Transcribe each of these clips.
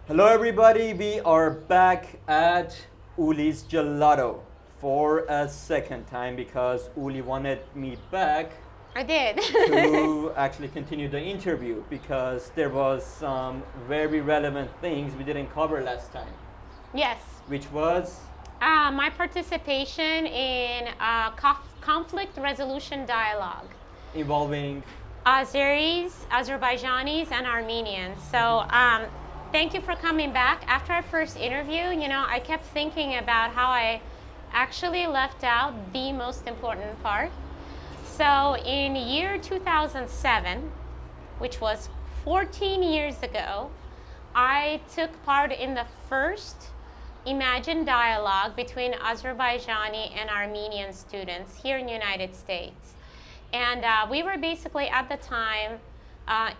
Hello everybody, we are back at Uli's Gelato for a second time because Uli wanted me back. I did. To actually continue the interview because there was some very relevant things we didn't cover last time. Yes. Which was? My participation in conflict resolution dialogue. Involving? Azeris, Azerbaijanis, and Armenians. So thank you for coming back. After our first interview, I kept thinking about how I actually left out the most important part. So in year 2007, which was 14 years ago, I took part in the first Imagine dialogue between Azerbaijani and Armenian students here in the United States. And we were basically at the time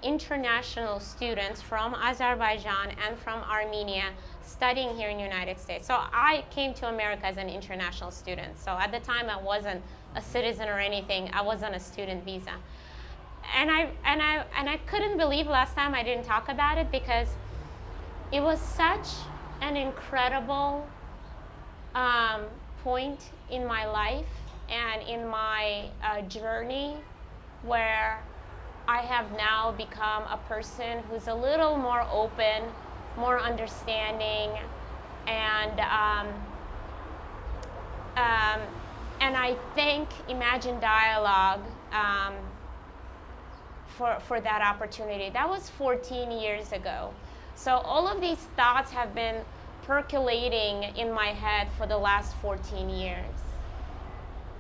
international students from Azerbaijan and from Armenia studying here in the United States. So I came to America as an international student. So at the time I wasn't a citizen or anything. I was on a student visa. And I couldn't believe last time I didn't talk about it because it was such an incredible point in my life and in my journey where I have now become a person who's a little more open, more understanding, and I thank Imagine Dialogue for that opportunity. That was 14 years ago. So all of these thoughts have been percolating in my head for the last 14 years.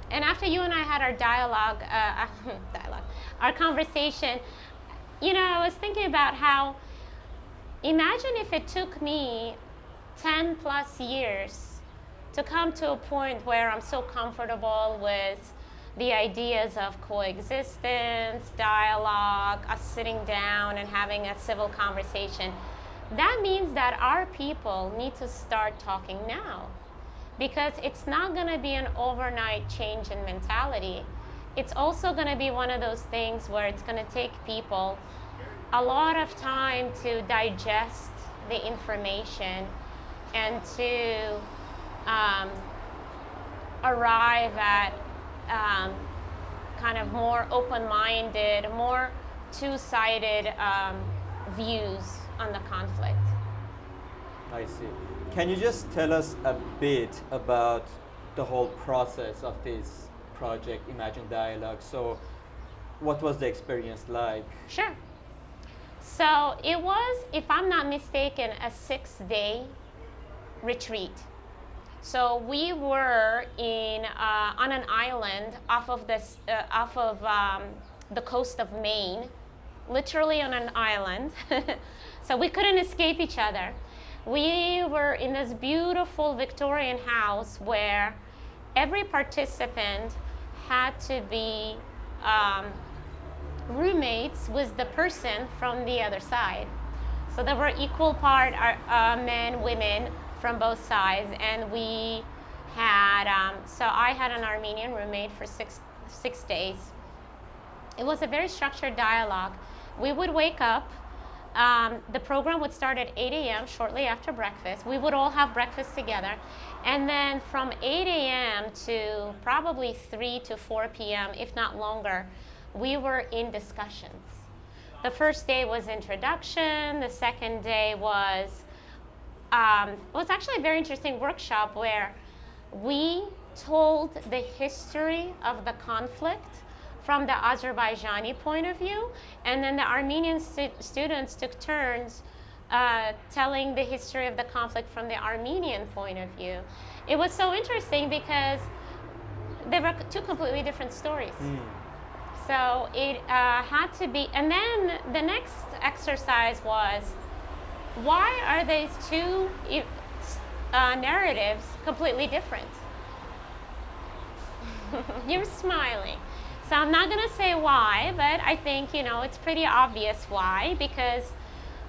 And after you and I had our our conversation, I was thinking about how, imagine if it took me 10 plus years to come to a point where I'm so comfortable with the ideas of coexistence, dialogue, us sitting down and having a civil conversation. That means that our people need to start talking now, because it's not going to be an overnight change in mentality. It's also going to be one of those things where it's going to take people a lot of time to digest the information and to arrive at kind of more open-minded, more two-sided views on the conflict. I see. Can you just tell us a bit about the whole process of this project, Imagine Dialogue? So what was the experience like? Sure. So it was, if I'm not mistaken, a 6-day retreat. So we were on an island off of the coast of Maine, literally on an island. So we couldn't escape each other. We were in this beautiful Victorian house where every participant had to be roommates with the person from the other side. So there were equal part men, women from both sides, and we had, so I had an Armenian roommate for six days. It was a very structured dialogue. We would wake up. The program would start at 8 a.m. shortly after breakfast. We would all have breakfast together. And then from 8 a.m. to probably 3 to 4 p.m., if not longer, we were in discussions. The first day was introduction. The second day was actually a very interesting workshop where we told the history of the conflict from the Azerbaijani point of view, and then the Armenian students took turns telling the history of the conflict from the Armenian point of view. It was so interesting because they were two completely different stories. So it had to be, and then the next exercise was, why are these two narratives completely different? You're smiling. So I'm not going to say why, but I think, it's pretty obvious why, because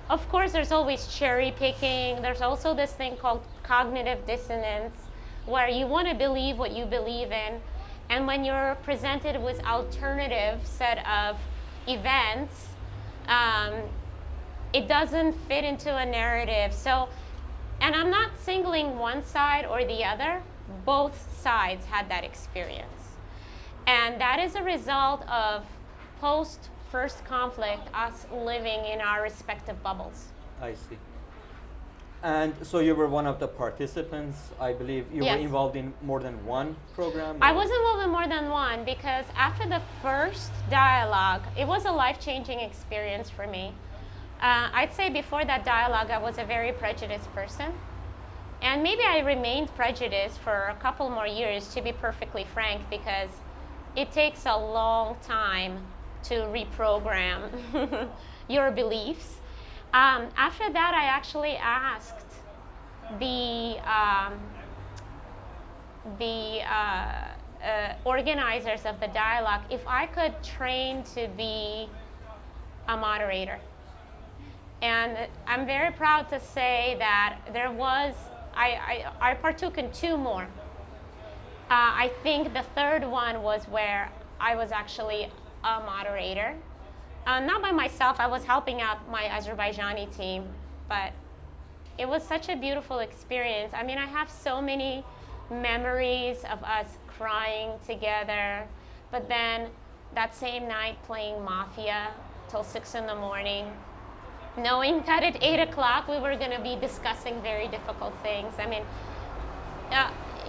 of course there's always cherry picking. There's also this thing called cognitive dissonance, where you want to believe what you believe in, and when you're presented with alternative set of events, it doesn't fit into a narrative. So, and I'm not singling one side or the other. Both sides had that experience. And that is a result of post-first conflict, us living in our respective bubbles. I see. And so you were one of the participants, I believe. You Yes. were involved in more than one program? I or- was involved in more than one because after the first dialogue, it was a life-changing experience for me. I'd say before that dialogue, I was a very prejudiced person. And maybe I remained prejudiced for a couple more years, to be perfectly frank, because it takes a long time to reprogram your beliefs. After that, I actually asked the organizers of the dialogue if I could train to be a moderator. And I'm very proud to say that there was, I partook in two more. I think the third one was where I was actually a moderator. Not by myself, I was helping out my Azerbaijani team, but it was such a beautiful experience. I mean, I have so many memories of us crying together, but then that same night playing Mafia till 6 in the morning, knowing that at 8 o'clock we were gonna be discussing very difficult things. I mean,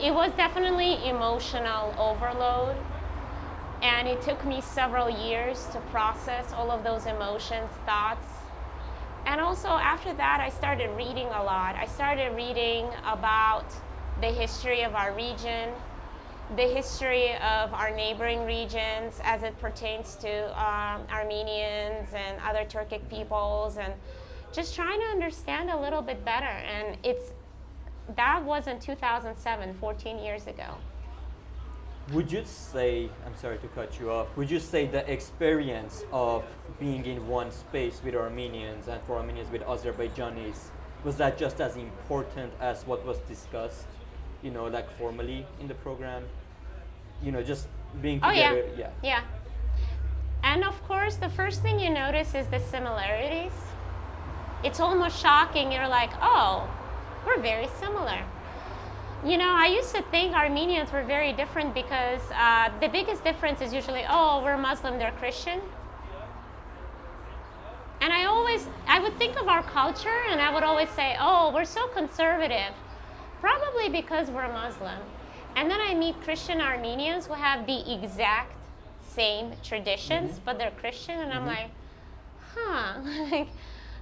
it was definitely emotional overload. And it took me several years to process all of those emotions, thoughts. And also after that, I started reading a lot. I started reading about the history of our region, the history of our neighboring regions as it pertains to Armenians and other Turkic peoples, and just trying to understand a little bit better. And that was in 2007, 14 years ago. Would you say, I'm sorry to cut you off, would you say the experience of being in one space with Armenians and for Armenians with Azerbaijanis, was that just as important as what was discussed, like formally in the program? Just being together. Oh, yeah. And of course, the first thing you notice is the similarities. It's almost shocking. You're like, oh, we're very similar. I used to think Armenians were very different because the biggest difference is usually, oh, we're Muslim, they're Christian. And I would think of our culture and I would always say, oh, we're so conservative, probably because we're Muslim. And then I meet Christian Armenians who have the exact same traditions, but they're Christian, and I'm like,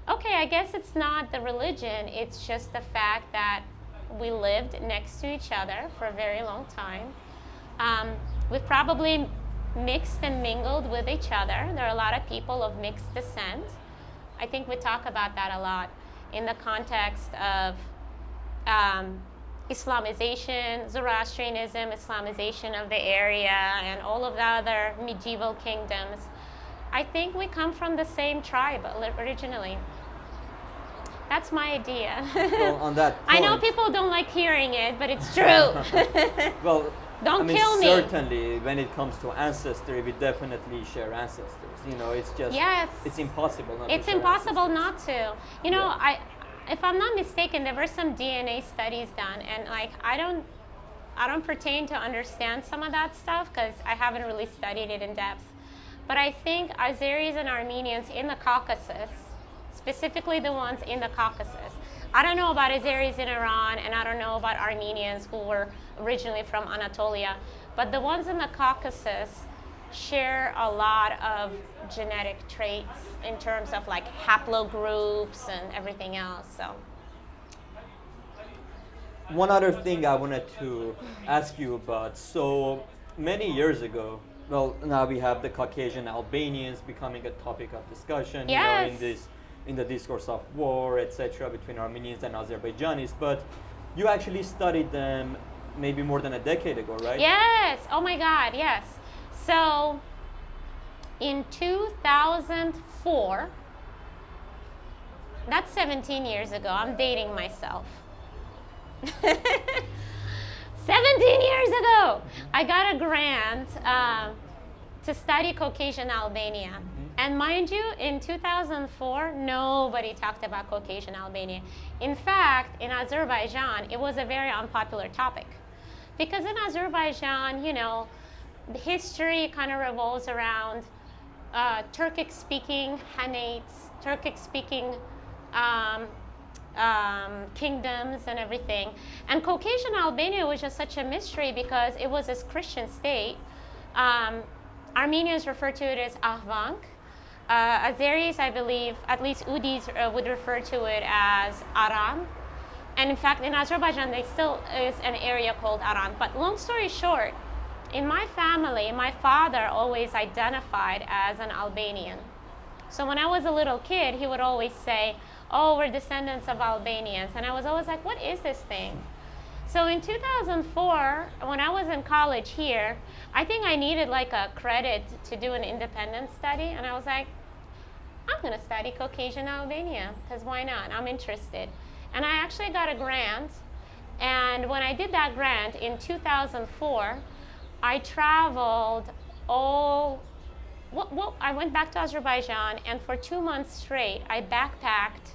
okay, I guess it's not the religion, it's just the fact that we lived next to each other for a very long time. We've probably mixed and mingled with each other. There are a lot of people of mixed descent. I think we talk about that a lot in the context of Islamization, Zoroastrianism, Islamization of the area, and all of the other medieval kingdoms. I think we come from the same tribe originally. That's my idea. Well, on that point, I know people don't like hearing it, but it's true. well, Don't kill me. Certainly, when it comes to ancestry, we definitely share ancestors. It's just, Yes. it's impossible not It's to share impossible ancestors. not to. Yeah. If I'm not mistaken, there were some DNA studies done, and I don't pertain to understand some of that stuff because I haven't really studied it in depth. But I think Azeris and Armenians in the Caucasus, specifically the ones in the Caucasus. I don't know about Azeris in Iran, and I don't know about Armenians who were originally from Anatolia, but the ones in the Caucasus share a lot of genetic traits in terms of like haplogroups and everything else. So one other thing I wanted to ask you about. So many years ago, well, now we have the Caucasian Albanians becoming a topic of discussion, Yes. In the discourse of war, etc., between Armenians and Azerbaijanis. But you actually studied them maybe more than a decade ago, right? yes, oh my God, yes. So in 2004, that's 17 years ago. I'm dating myself. 17 years ago, I got a grant to study Caucasian Albania. And mind you, in 2004, nobody talked about Caucasian Albania. In fact, in Azerbaijan, it was a very unpopular topic. Because in Azerbaijan, you know, the history kind of revolves around Turkic-speaking Hanates, Turkic-speaking kingdoms and everything. And Caucasian Albania was just such a mystery because it was this Christian state. Armenians refer to it as Ahvank. Azeris, I believe, at least Udis would refer to it as Aran. And in fact, in Azerbaijan, there still is an area called Aran. But long story short, in my family, my father always identified as an Albanian. So when I was a little kid, he would always say, oh, we're descendants of Albanians. And I was always like, what is this thing? So in 2004, when I was in college here, I think I needed like a credit to do an independent study. And I was like, I'm going to study Caucasian Albania, because why not? I'm interested. And I actually got a grant. And when I did that grant in 2004, I traveled I went back to Azerbaijan, and for 2 months straight, I backpacked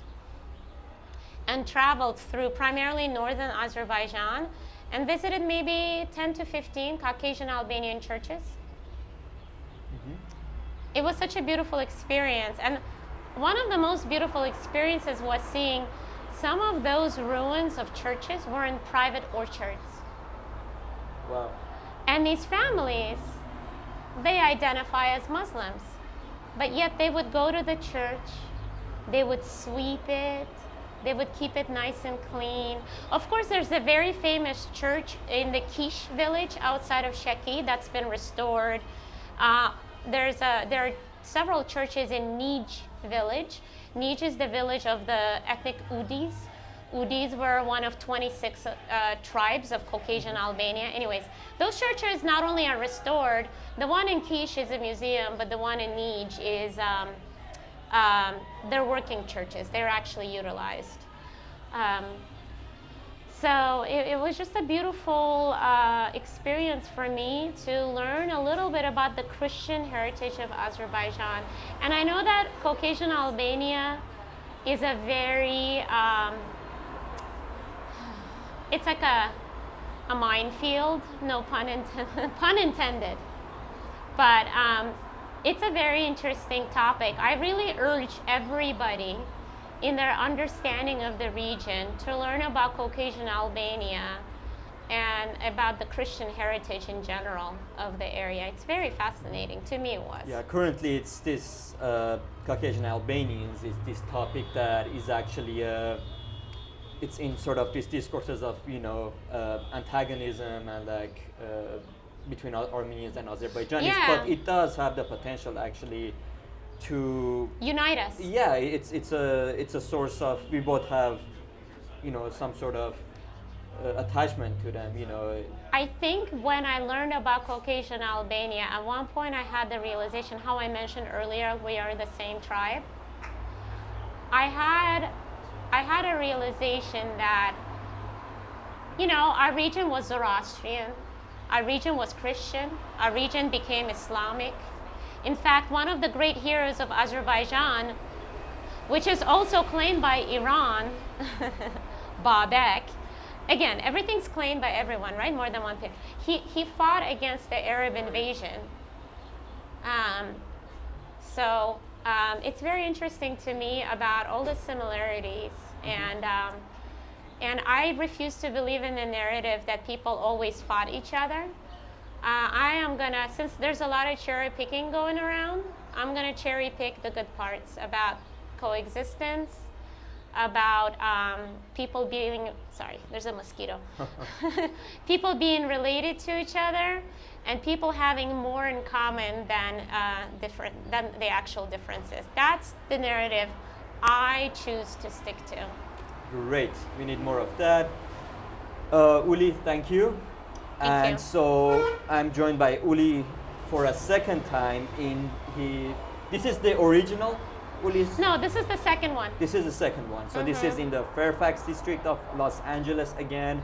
and traveled through primarily northern Azerbaijan and visited maybe 10 to 15 Caucasian Albanian churches. Mm-hmm. It was such a beautiful experience. And one of the most beautiful experiences was seeing some of those ruins of churches were in private orchards. Wow. And these families, they identify as Muslims, but yet they would go to the church, they would sweep it, they would keep it nice and clean. Of course, there's a very famous church in the Kish village outside of Sheki that's been restored. There are several churches in Nij village. Nij is the village of the ethnic Udis. Udis were one of 26 tribes of Caucasian Albania. Anyways, those churches not only are restored, the one in Kish is a museum, but the one in Nij is, they're working churches. They're actually utilized. So it was just a beautiful experience for me to learn a little bit about the Christian heritage of Azerbaijan. And I know that Caucasian Albania is a very, it's like a minefield, no pun intended. But it's a very interesting topic. I really urge everybody in their understanding of the region to learn about Caucasian Albania and about the Christian heritage in general of the area. It's very fascinating. To me, it was. Yeah, currently it's this Caucasian Albanians is this topic that is actually it's in sort of these discourses of, you know, antagonism and like between Armenians and Azerbaijanis, Yeah. but it does have the potential actually to Unite us. Yeah, it's a source of, we both have, you know, some sort of attachment to them, you know. I think when I learned about Caucasian Albania, at one point I had the realization, how I mentioned earlier, we are the same tribe. I had a realization that, you know, our region was Zoroastrian, our region was Christian, our region became Islamic. In fact, one of the great heroes of Azerbaijan, which is also claimed by Iran, Babek, again, everything's claimed by everyone, right? More than one thing. He fought against the Arab invasion. So it's very interesting to me about all the similarities, and I refuse to believe in the narrative that people always fought each other. I am gonna, since there's a lot of cherry picking going around, I'm gonna cherry pick the good parts about coexistence, about people being, sorry, there's a mosquito. People being related to each other, and people having more in common than the actual differences. That's the narrative I choose to stick to. Great, we need more of that. Uli, thank you. Thank you. So I'm joined by Uli for a second time this is the original Uli's? No, this is the second one. This is the second one. So this is in the Fairfax district of Los Angeles again.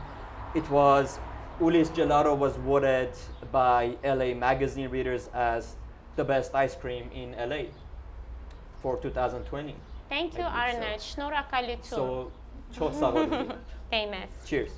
It was, Uli's Gelato was voted by LA magazine readers as the best ice cream in LA. for 2020. Thank you, I believe so. Arnold. Շնորհակալություն։ So, çok sağ olun. Famous. Cheers.